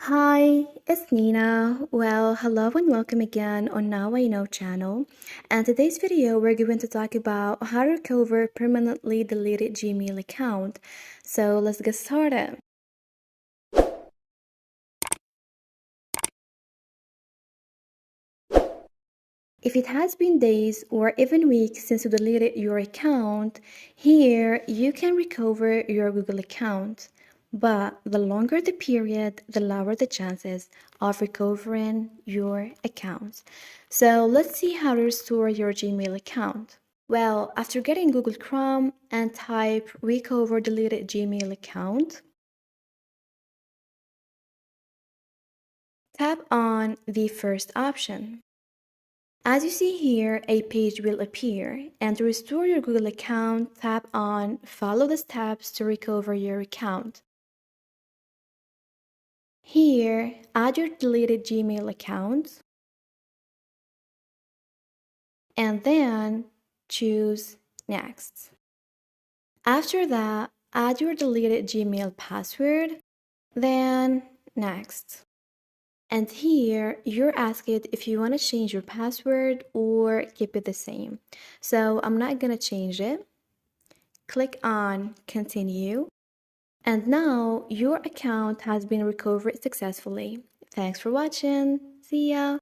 Hi, it's Nina. Well, hello and welcome again on Now I Know channel. And today's video, we're going to talk about how to recover permanently deleted Gmail account. So let's get started. If it has been days or even weeks since you deleted your account, here you can recover your Google account. But the longer the period, the lower the chances of recovering your account. So let's see how to restore your Gmail account. Well, after getting Google Chrome and type recover deleted Gmail account, tap on the first option. As you see here, a page will appear, and to restore your Google account, tap on Follow the steps to recover your account. Here, add your deleted Gmail account, and then choose Next. After that, add your deleted Gmail password, then Next. And here, you're asked if you want to change your password or keep it the same. So I'm not going to change it. Click on Continue. And now your account has been recovered successfully. Thanks for watching. See ya.